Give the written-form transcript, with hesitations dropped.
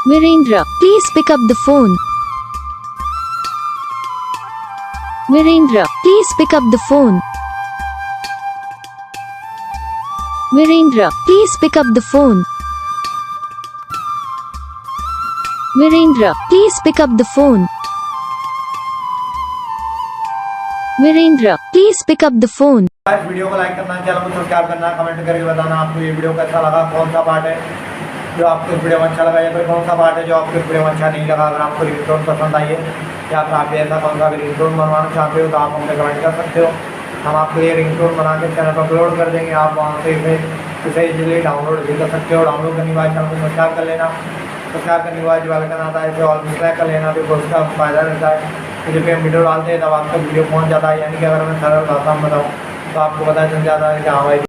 Virendra, please pick up the phone. Virendra, please pick up the phone. Virendra, please pick up the phone. Virendra, please pick up the phone. Virendra, please pick up the phone. इस video को like करना, channel को subscribe करना, comment करके बताना आपको ये video कैसा लगा, कौन सा पार्ट है जो आपको इस वीडियो में अच्छा लगा या फिर कौन सा पार्ट है जो आपको इस वीडियो में अच्छा नहीं लगा। अगर आपको रिंगटोन पसंद आई है या फिर आप ऐसा कौन सा रिंगटोन बनवाना चाहते हो तो आप हमसे कमेंट कर सकते हो। हम आपको ये रिंगटोन बना के चैनल पर अपलोड कर देंगे। आप वहाँ से इसे इजीली डाउनलोड भी कर सकते हो। डाउनलोड करने के बाद चैनल को सब्सक्राइब कर लेना। सब्सक्राइब करने के बाद जो आइकन आता है इसे ऑल पे सेलेक्ट कर लेना, तो उसका फ़ायदा रहता है कि जब हम वीडियो डालते हैं तब आप तक वीडियो पहुँच जाता है। यानी कि अगर मैं सरल भाषा में बताऊँ तो आपको पता चल जाता है कि हाँ भाई